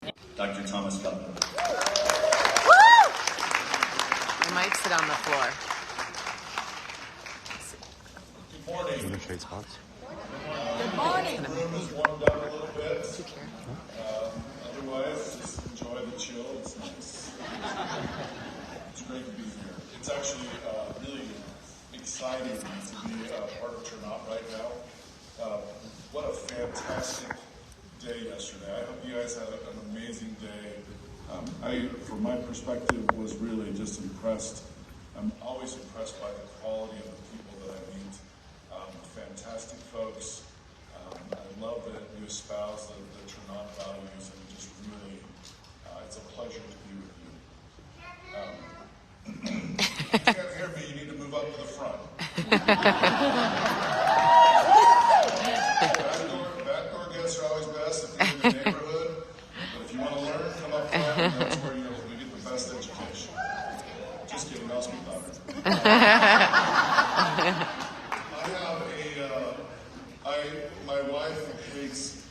Dr. Thomas Cutler. I might sit on the floor. Good morning. You gonna trade spots? Good morning. The room is warmed up a little bit. Do you care? Otherwise, just enjoy the chill. It's nice. It's great to be here. It's actually really exciting to be part of Turnout right now. What a fantastic day yesterday. I hope you guys had an amazing day. From my perspective, was really just impressed. I'm always impressed by the quality of the people that I meet. Fantastic folks. I love that you espouse the Trinot values, and just really, it's a pleasure to be with you. If you can't hear me, you need to move up to the front. Backdoor guests are always best if you're in the neighborhood, but if you want to learn, come up front, and that's where you get the best education. Just kidding, I'll speak louder. My wife hates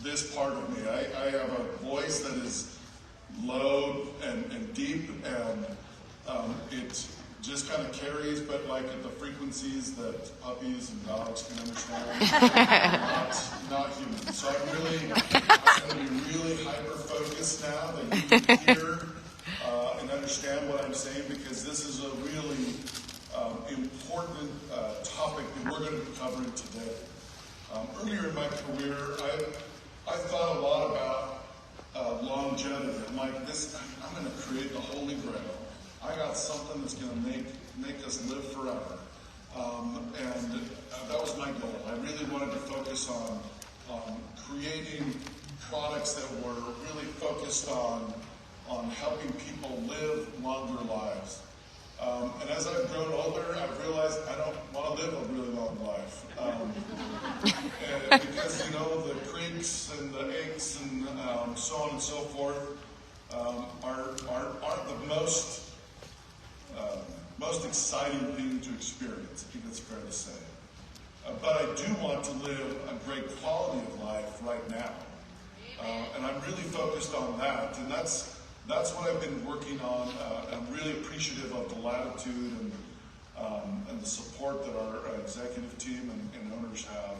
this part of me. I have a voice that is low and deep, and it just kind of carries, but like at the frequencies that puppies and dogs can understand, not humans. So I'm going to be really hyper-focused now that you can hear and understand what I'm saying, because this is a really important topic that we're going to be covering today. Earlier in my career, I thought a lot about longevity. I'm like, I'm going to create the Holy Grail. I got something that's going to make us live forever. And that was my goal. I really wanted to focus on creating products that were really focused on helping people live longer lives. And as I've grown older, I've realized I don't want to live a really long life. Because, the creaks and the aches and so on and so forth aren't the most exciting thing to experience. I think that's fair to say. But I do want to live a great quality of life right now. And I'm really focused on that. And that's what I've been working on. I'm really appreciative of the latitude and the support that our executive team and owners have.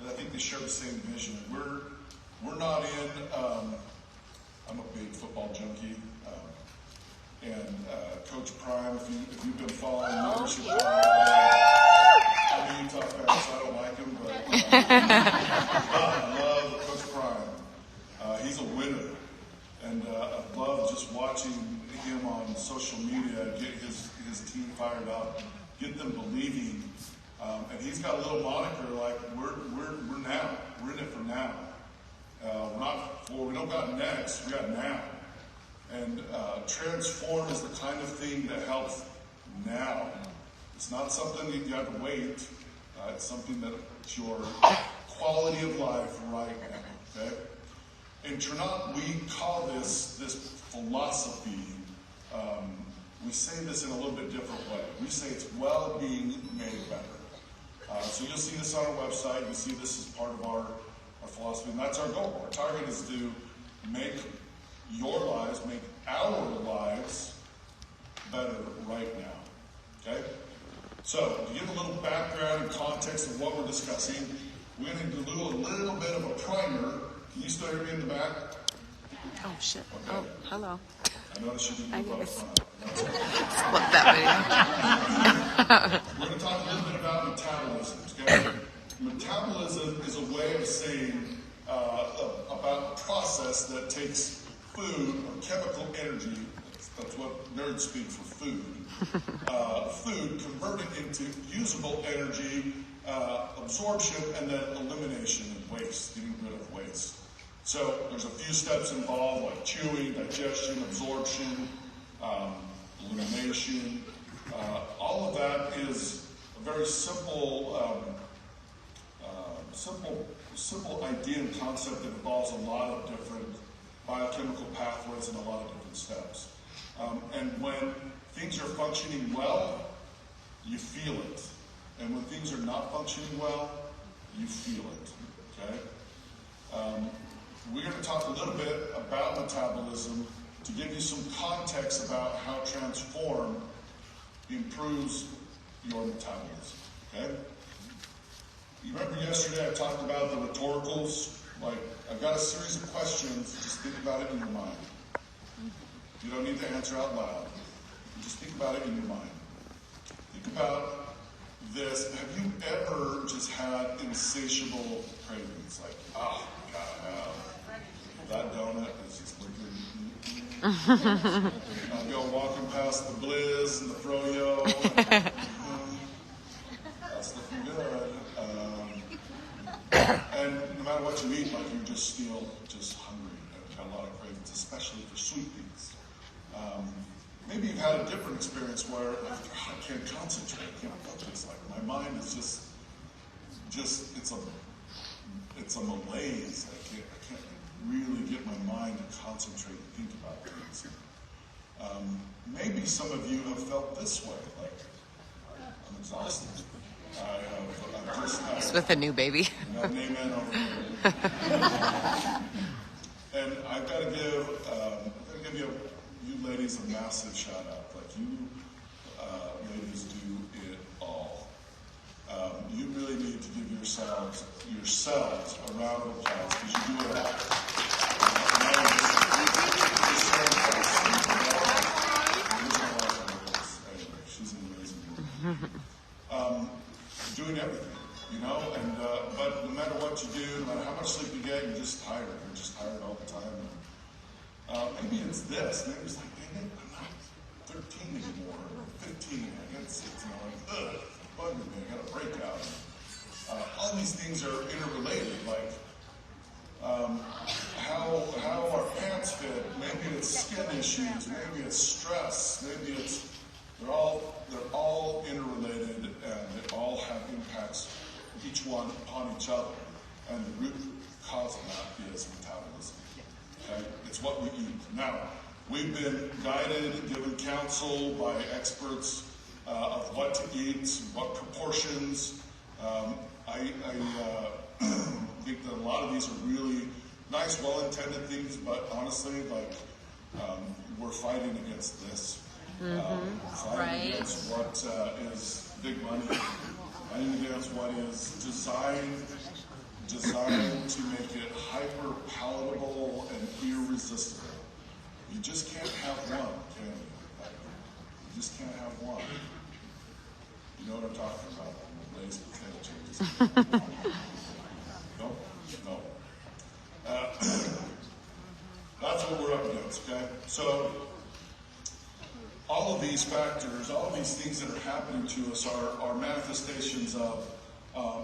And I think they share the same vision. We're not in, I'm a big football junkie. And Coach Prime, if you've been following membership, I'm a Utah fan, so I don't like him, but I love Coach Prime. He's a winner. And I love just watching him on social media get his team fired up, get them believing. And he's got a little moniker like we're now. We're in it for now. We don't got next. We got now. And transform is the kind of thing that helps now. It's not something that you have to wait. It's something that's your quality of life right now. Okay. In Trinot, we call this philosophy, we say this in a little bit different way. We say it's well-being made better. So you'll see this on our website. You see this as part of our philosophy, and that's our goal. Our target is to make your lives, make our lives better right now. Okay? So to give a little background and context of what we're discussing, we're going to do a little bit of a primer. Can you still hear me in the back? Oh, shit. Okay. Oh, hello. I noticed you didn't move up front. Split that We're going to talk a little bit about metabolism. Okay? Metabolism is a way of saying about a process that takes food or chemical energy, that's what nerds speak for food, food converted into usable energy, absorption, and then elimination and waste, getting rid of waste. So there's a few steps involved, like chewing, digestion, absorption, elimination. All of that is a very simple idea and concept that involves a lot of different biochemical pathways and a lot of different steps. And when things are functioning well, you feel it. And when things are not functioning well, you feel it. Okay? we're going to talk a little bit about metabolism to give you some context about how Transform improves your metabolism, okay? You remember yesterday I talked about the rhetoricals? Like, I've got a series of questions, just think about it in your mind. You don't need to answer out loud. Just think about it in your mind. Think about this. Have you ever just had insatiable cravings? Like, oh, gotta have that donut. It's just looking. I go walking past the Blizz and the Froyo. That's looking good. And no matter what you eat, like you're just still just hungry. I've got a lot of cravings, especially for sweet things. Maybe you've had a different experience where I can't concentrate, I can't focus. Like my mind is just it's a malaise. I can't really get my mind to concentrate and think about things. Maybe some of you have felt this way, like I'm exhausted. I've just had, It's with a new baby. Got an amen over here. And I've got to give you ladies a massive shout out. Like you ladies do it all. You really need to give yourselves a round of applause because you do it all. Anyway, she's an amazing woman. Doing everything, you know, and but no matter what you do, no matter how much sleep you get, you're just tired. You're just tired all the time. Maybe it's this. Maybe it's like, dang it, I'm not 13 anymore, or 15. I got 6, you know, like, bugging me. I got a breakout. All these things are interrelated, like how our pants fit. Maybe it's skin issues. Maybe it's stress. Maybe it's they're all interrelated, and they all have impacts, each one upon each other. And the root cause of that is metabolism. Okay? It's what we eat. Now, we've been guided, given counsel by experts of what to eat, what proportions. I think that a lot of these are really nice, well-intended things, but honestly, like, we're fighting against this. Fighting against what is big money, fighting against what is designed to make it hyper palatable and irresistible. You just can't have one, can you? Like, you just can't have one. You know what I'm talking about? Lay's potato chips. No. That's what we're up against. Okay, so. All of these factors, all of these things that are happening to us are manifestations of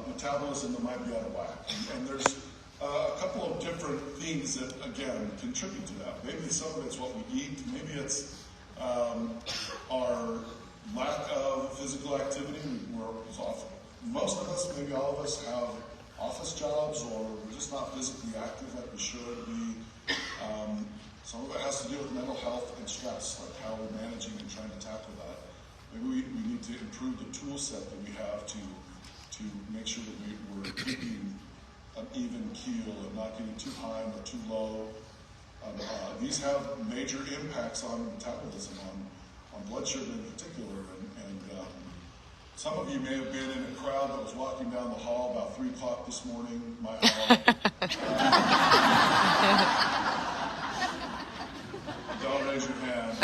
metabolism that might be out of whack. And there's a couple of different things that, again, contribute to that. Maybe some of it's what we eat. Maybe it's our lack of physical activity. Most of us, maybe all of us, have office jobs, or we're just not physically active like we should be. Some of it has to do with mental health and stress, like how we're managing and trying to tackle that. Maybe we need to improve the tool set that we have to make sure that we're keeping an even keel and not getting too high or too low. These have major impacts on metabolism, on blood sugar in particular. And some of you may have been in a crowd that was walking down the hall about 3 o'clock this morning, my hall. Don't raise your hand.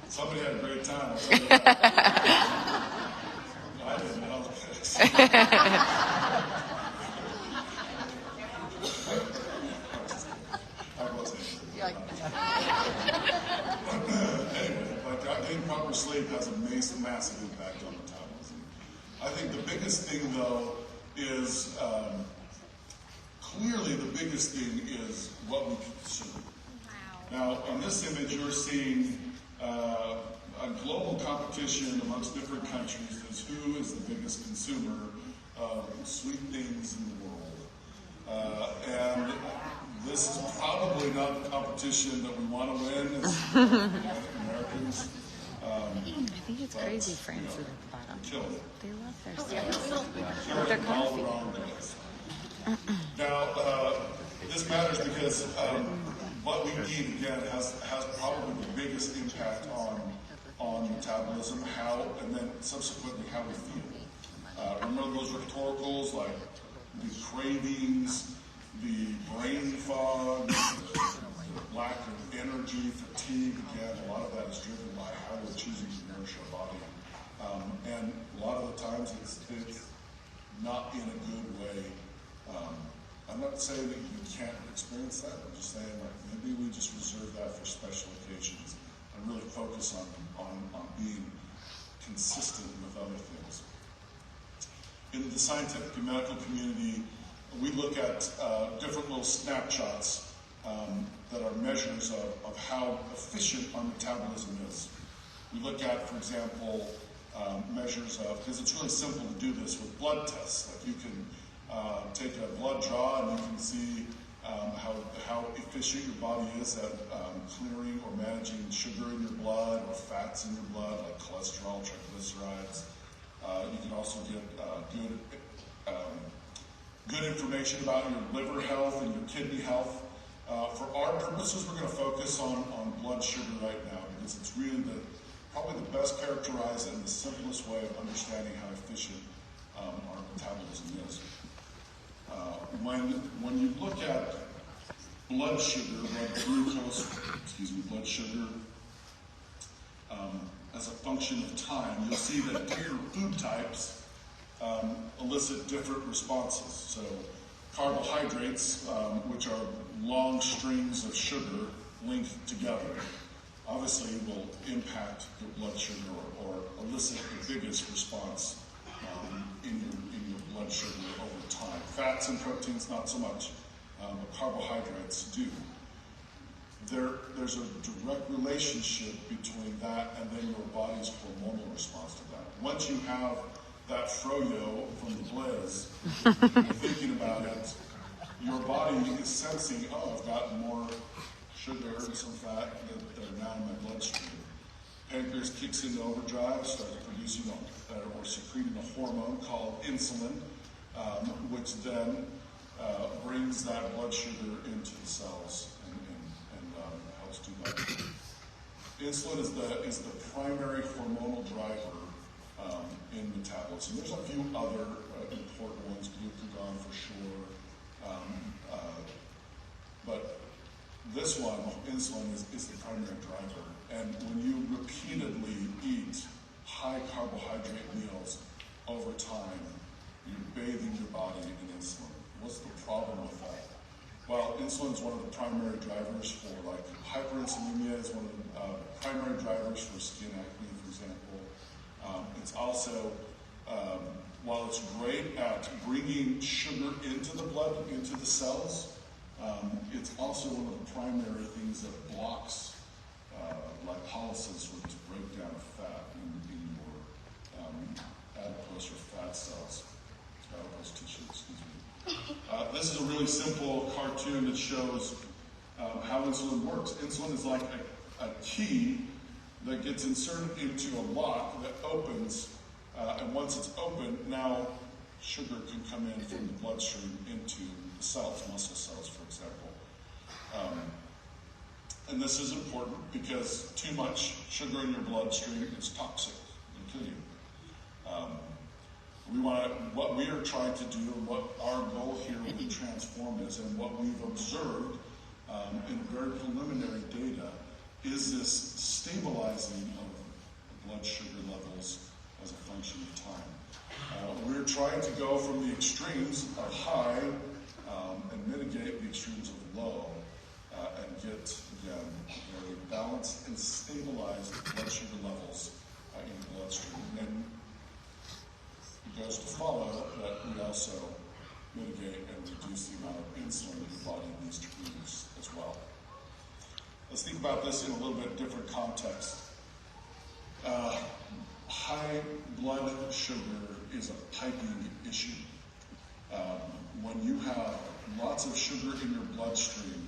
Somebody had a great time. I didn't know this. I wasn't. Anyway, like getting proper sleep has a massive impact on metabolism. I think the biggest thing, though, is clearly the biggest thing is what we consume. Now, in this image, you're seeing a global competition amongst different countries as who is the biggest consumer of sweet things in the world. And this is probably not the competition that we want to win as Americans. It's crazy France is at the bottom. Killing it. They love their stuff. Their All coffee. around us. Now, this matters because what we eat, again, has probably the biggest impact on metabolism, how, and then subsequently how we feel. Remember those rhetoricals like the cravings, the brain fog, lack of energy, fatigue? Again, a lot of that is driven by how we're choosing to nourish our body. And a lot of the times it's not in a good way. I'm not saying that you can't experience that. I'm just saying like maybe we just reserve that for special occasions and really focus on being consistent with other things. In the scientific and medical community, we look at different little snapshots that are measures of how efficient our metabolism is. We look at, for example, measures of, because it's really simple to do this with blood tests. Like you can take a blood draw and you can see how efficient your body is at clearing or managing sugar in your blood or fats in your blood, like cholesterol, triglycerides. You can also get good information about your liver health and your kidney health. For our purposes, we're going to focus on blood sugar right now because it's really probably the best characterized and the simplest way of understanding how efficient our metabolism is. When you look at blood sugar, blood sugar as a function of time, you'll see that different food types elicit different responses. So carbohydrates, which are long strings of sugar linked together, obviously will impact your blood sugar or elicit the biggest response in your blood sugar over time. Fats and proteins, not so much, but carbohydrates do. There's a direct relationship between that and then your body's hormonal response to that. Once you have that froyo from the Blizz, you're thinking about it, your body is sensing, oh, I've got more sugar and some fat that are now in my bloodstream. Pancreas kicks into overdrive, starts producing or secreting a hormone called insulin, which then brings that blood sugar into the cells and helps do that. Insulin is the primary hormonal driver in metabolism. There's a few other important ones, glucagon for sure, but this one, insulin, is the primary driver. And when you repeatedly eat high carbohydrate meals over time, you're bathing your body in insulin. What's the problem with that? Well, insulin is one of the primary drivers for, like, hyperinsulinemia is one of the primary drivers for skin acne, for example. It's also, while it's great at bringing sugar into the blood, into the cells, it's also one of the primary things that blocks lipolysis, or to break down fat in your adipose or fat cells, adipose tissue, excuse me. This is a really simple cartoon that shows how insulin works. Insulin is like a key that gets inserted into a lock that opens, and once it's open, now sugar can come in from the bloodstream into the cells, muscle cells, for example. And this is important because too much sugar in your bloodstream is toxic. It can kill you. What we are trying to do, and what our goal here with Transform is, and what we've observed in very preliminary data, is this stabilizing of blood sugar levels as a function of time. We're trying to go from the extremes of high and mitigate the extremes of low and get, again, very balanced and stabilized blood sugar levels in the bloodstream. And it goes to follow that we also mitigate and reduce the amount of insulin your body needs to produce as well. Let's think about this in a little bit different context. High blood sugar is a piping issue. When you have lots of sugar in your bloodstream,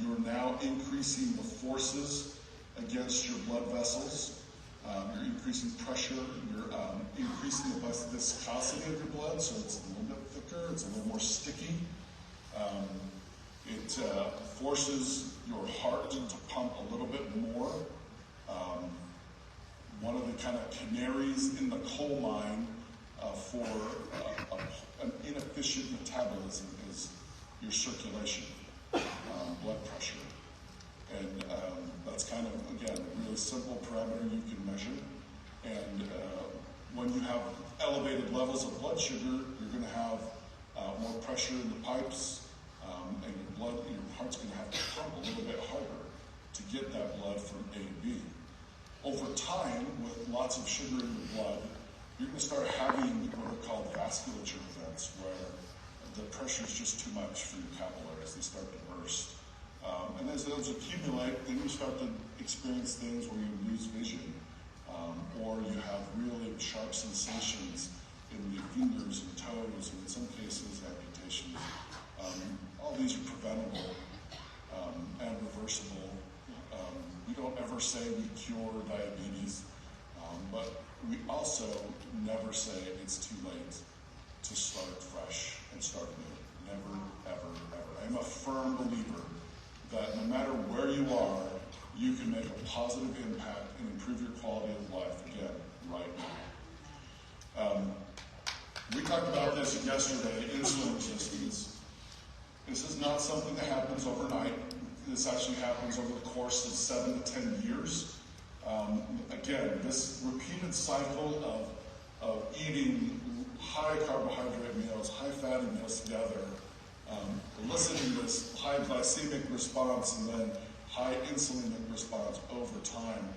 you're now increasing the forces against your blood vessels, You're increasing pressure. You're increasing the viscosity of your blood, so it's a little bit thicker. It's a little more sticky. It forces your heart to pump a little bit more. One of the kind of canaries in the coal mine for an inefficient metabolism is your circulation, blood pressure. And that's kind of, again, a really simple parameter you can measure. And when you have elevated levels of blood sugar, you're going to have more pressure in the pipes, and your heart's going to have to pump a little bit harder to get that blood from A to B. Over time, with lots of sugar in your blood, you're going to start having what are called vasculature events, where the pressure is just too much for your capillaries. They start to burst. And as those accumulate, then you start to experience things where you lose vision, or you have really sharp sensations in your fingers and toes, and in some cases, amputations. All these are preventable and reversible. We don't ever say we cure diabetes, but we also never say it's too late to start fresh and start new. Never, ever, ever. I'm a firm believer that no matter where you are, you can make a positive impact and improve your quality of life again, right now. We talked about this yesterday, insulin resistance. This is not something that happens overnight. This actually happens over the course of 7 to 10 years. Again, this repeated cycle of eating high carbohydrate meals, high fatty meals together, eliciting this high glycemic response and then high insulinic response over time.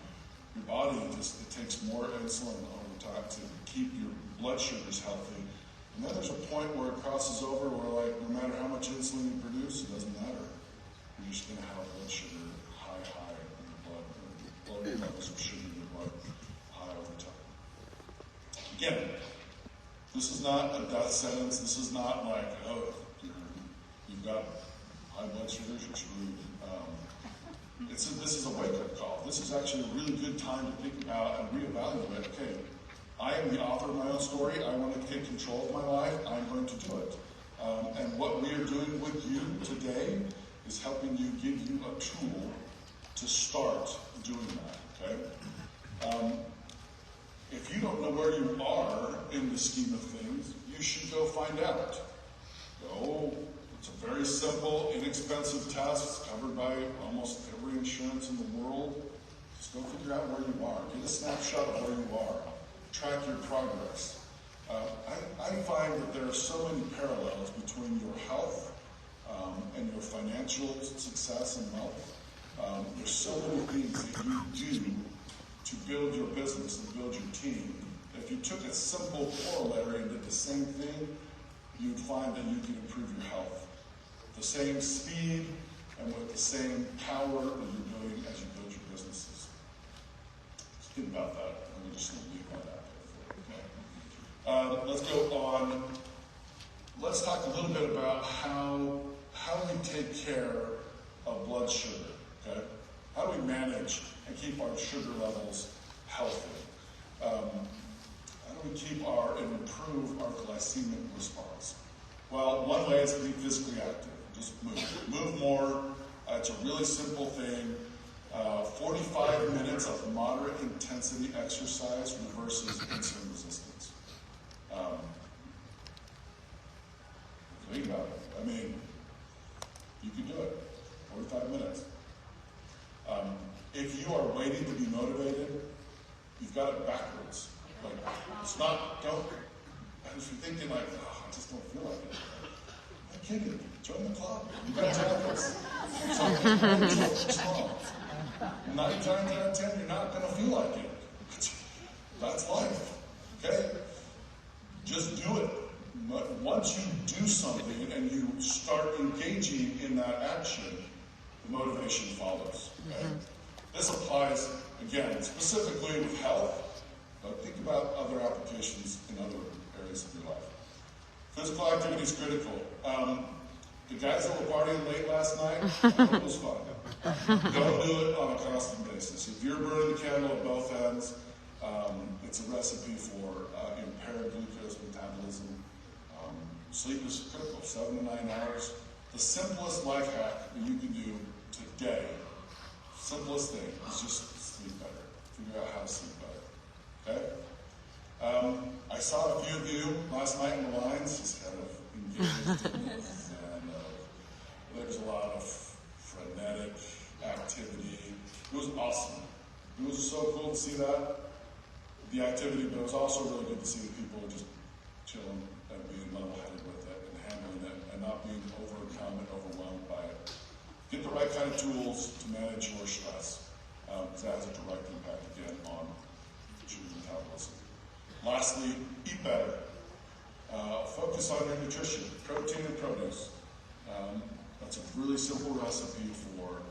Your body it takes more insulin over time to keep your blood sugars healthy. And then there's a point where it crosses over where, no matter how much insulin you produce, it doesn't matter. You're just going to have blood sugar high in the blood levels of sugar in the blood high over time. Again, this is not a death sentence. This is not like, you've got high blood sugars, you're screwed. This is a wake-up call. This is actually a really good time to think about and reevaluate, okay, I am the author of my own story. I want to take control of my life. I'm going to do it. And what we are doing with you today is helping you, give you a tool to start doing that, okay? If you don't know where you are in the scheme of things, you should go find out. It's a very simple, inexpensive test. It's covered by almost every insurance in the world. Just go figure out where you are. Get a snapshot of where you are. Track your progress. I find that there are so many parallels between your health and your financial success and wealth. There's so many things that you do to build your business and build your team. If you took a simple corollary and did the same thing, you'd find that you can improve your health. The same speed and with the same power that you're doing as you build your businesses. Just think about that. Let me just leave that out there for you. Okay. Let's go on. Let's talk a little bit about how we take care of blood sugar. Okay? How do we manage and keep our sugar levels healthy? How do we keep and improve our glycemic response? Well, one way is to be physically active. Just move. Move more. It's a really simple thing. 45 minutes of moderate intensity exercise reverses insulin resistance. Think about it. I mean, you can do it. 45 minutes. If you are waiting to be motivated, you've got it backwards. It's not, if you're thinking I just don't feel like it. I'm kidding. Join the club. You've got targets. It's wrong. 9 times out of 10, you're not going to feel like it. That's life. Okay? Just do it. Once you do something and you start engaging in that action, the motivation follows. Okay? This applies, again, specifically with health, but think about other applications in other areas of your life. Physical activity is critical. The guys that were partying late last night, it was fun. Don't do it on a constant basis. If you're burning the candle at both ends, It's a recipe for impaired glucose metabolism. Sleep is critical, 7 to 9 hours. The simplest life hack that you can do today, simplest thing, is just sleep better. Figure out how to sleep better. Okay? I saw a few of you last night in the lines, just kind of engaged in this, and there was a lot of frenetic activity. It was awesome. It was so cool to see that, the activity, but it was also really good to see the people just chilling and being level-headed with it and handling it and not being overcome and overwhelmed by it. Get the right kind of tools to manage your stress, because that has a direct impact, again, on sugar metabolism. Lastly, eat better. Focus on your nutrition, protein and produce. That's a really simple recipe for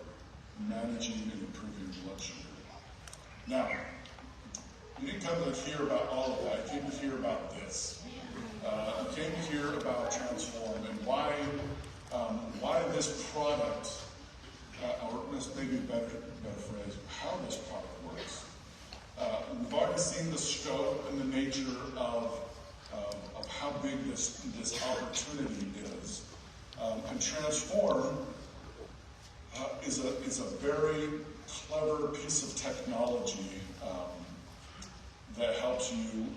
managing and improving blood sugar. Now, you didn't come to hear about all of that. You came to hear about this. You came to hear about Transform and why this product, or maybe a better phrase, how this product works. We've already seen the scope and the nature of how big this opportunity is. And Transform is a very clever piece of technology that helps you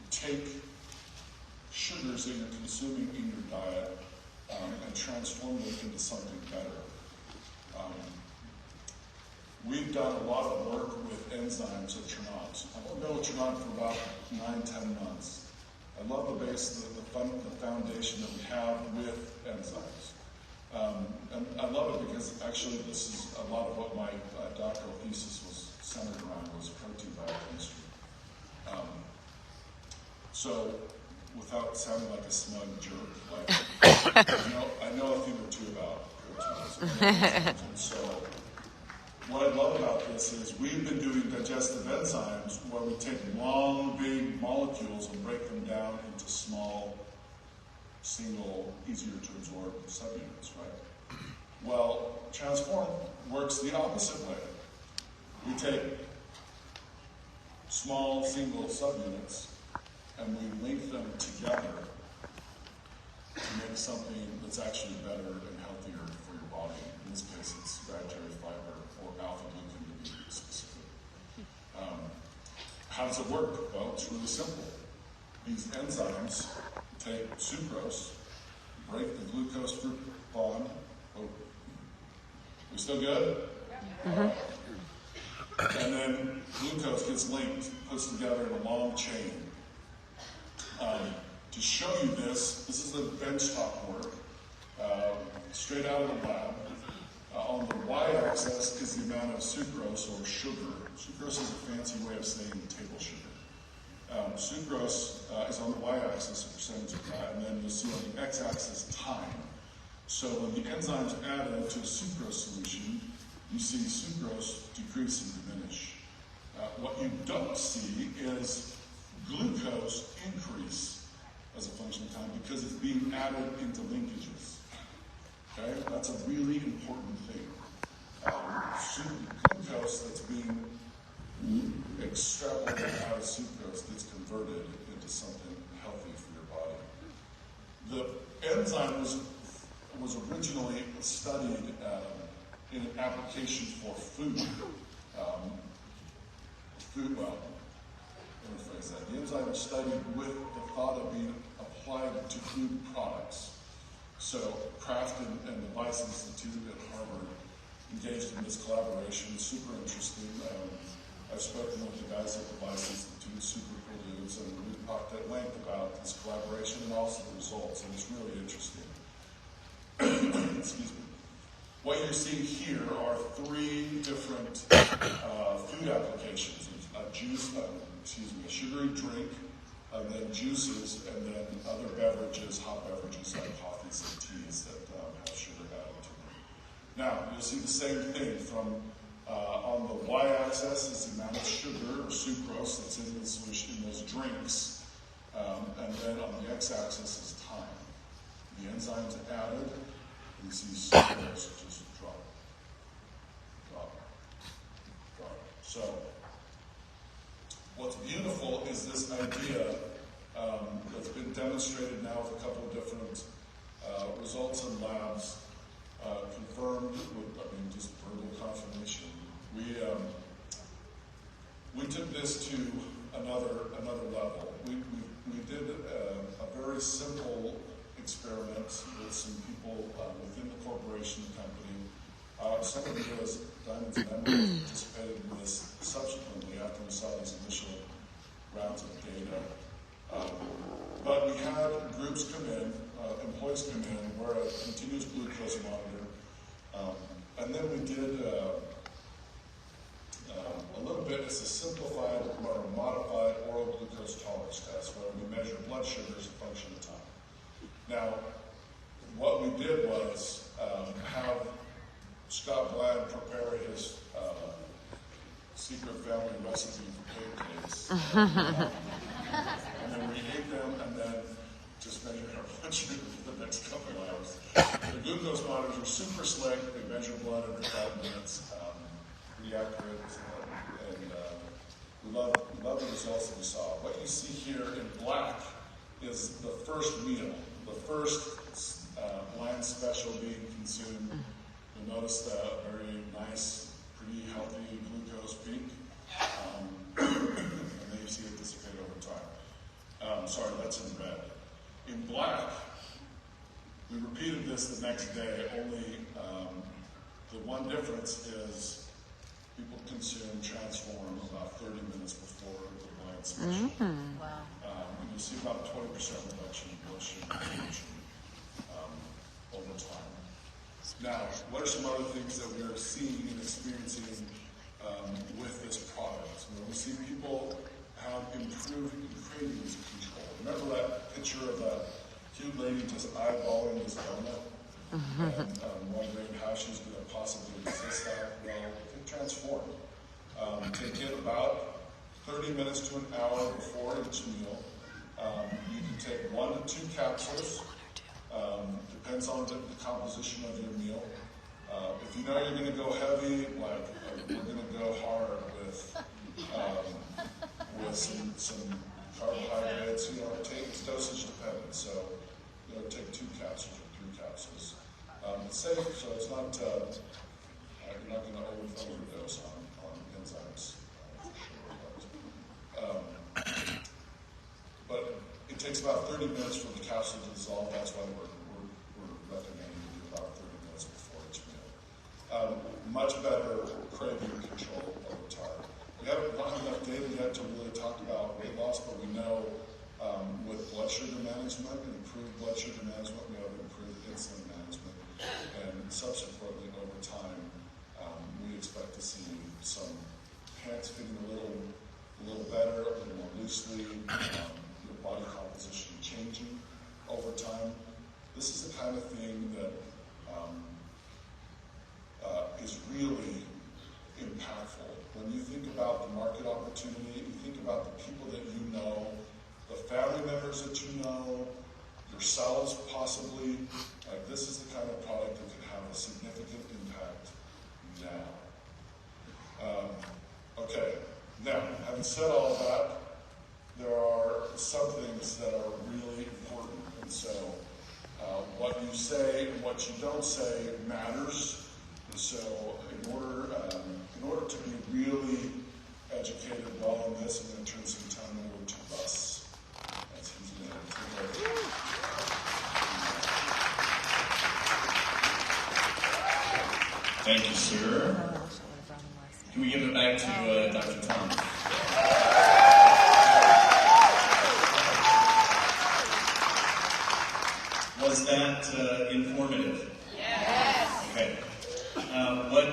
take sugars that you're consuming in your diet and transform them into something better. We've done a lot of work with enzymes at Trinont. I've been with Trinont for about 9-10 months. I love the base, the foundation that we have with enzymes. And I love it because actually this is a lot of what my doctoral thesis was centered around, was protein biochemistry. So, without sounding like a smug jerk, I know a thing or two about proteins. And so, what I love about this is we've been doing digestive enzymes where we take long, big molecules and break them down into small, single, easier to absorb subunits, right? Well, Transform works the opposite way. We take small, single subunits and we link them together to make something that's actually better and healthier for your body. In this case, it's dietary fiber, or alpha-glucan to be specific. How does it work? Well, it's really simple. These enzymes take sucrose, break the glucose-fruit bond. Oh, we still good? Mm-hmm. And then glucose gets linked, puts together in a long chain. To show you this is the benchtop work, straight out of the lab. On the y-axis is the amount of sucrose or sugar. Sucrose is a fancy way of saying table sugar. Sucrose is on the y-axis, a percentage of that, and then you'll see on the x-axis time. So when the enzyme's added to a sucrose solution, you see sucrose decrease and diminish. What you don't see is glucose increase as a function of time because it's being added into linkages. Okay? That's a really important thing. Glucose that's being extrapolated out of sucrose gets converted into something healthy for your body. The enzyme was originally studied in an application for food. Let me phrase that. The enzyme was studied with the thought of being applied to food products. So Kraft and the Weiss Institute at Harvard engaged in this collaboration. Super interesting. I've spoken with the guys at the Weiss Institute, super cool dudes, and we've talked at length about this collaboration and also the results, and it's really interesting. Excuse me. What you're seeing here are 3 different food applications. A sugary drink, and then juices, and then other beverages, hot beverages like coffees and teas that have sugar added to them. Now, you'll see the same thing from on the y-axis is the amount of sugar or sucrose that's in the solution in those drinks, and then on the x-axis is time. The enzymes added, and you see sucrose just drop. So, What's beautiful is this idea that's been demonstrated now with a couple of different results in labs, confirmed with, just verbal confirmation. We took this to another level. We did a very simple experiment with some people within the corporation company. Some of you as Diamonds and Emeralds participated in this subsequently after we saw these initial rounds of data. But we had groups come in, employees come in, wear a continuous glucose monitor, and then we did a little bit, it's a simplified or a modified oral glucose tolerance test where we measure blood sugar as a function of time. Now, what we did was have Scott Bland prepare his secret family recipe for pancakes. And then we ate them and then just measured our blood sugar for the next couple of hours. The glucose monitors were super slick. They measure blood every 5 minutes. Pretty accurate. And we love the results that we saw. What you see here in black is the first meal, the first Bland special being consumed. You'll notice the very nice, pretty healthy glucose peak. And then you see it dissipate over time. Sorry, that's in red. In black, we repeated this the next day, only the one difference is people consume Transform about 30 minutes before the Bland special. Mm-hmm. Wow. And you'll see about 20% reduction in blood sugar over time. Now, what are some other things that we're seeing and experiencing with this product? We see people have improved cravings control. Remember that picture of that cute lady just eyeballing this donut and wondering how she's going to possibly resist that? Well, it transformed. Take it about 30 minutes to an hour before each meal. You can take 1 to 2 capsules. Depends on the composition of your meal. If you know you're going to go heavy, like we're going to go hard with some carbohydrates, it's dosage dependent. So, take 2 capsules or 3 capsules. It's safe, so it's not you're not going to overdose on enzymes for sure. But it takes about 30 minutes for the capsule to dissolve. That's why we're recommending you do about 30 minutes before each meal. Much better craving control over time. We haven't got enough data yet to really talk about weight loss, but we know with blood sugar management and improved blood sugar management, we have improved insulin management, and subsequently over time, we expect to see some pants fitting a little better, a little more loosely, your body composition changing over time. This is the kind of thing that is really impactful. When you think about the market opportunity, you think about the people that you know, the family members that you know, yourselves possibly, this is the kind of product that can have a significant impact now. Okay, now, having said all of that, there are some things that are really important. And so, what you say and what you don't say matters. And so, in order to be really educated well on this, I'm going to turn some time over to Russ, as he's going to take over. Thank you, sir. Can we give it back to Dr. Tom? Was that informative? Yes. Okay. What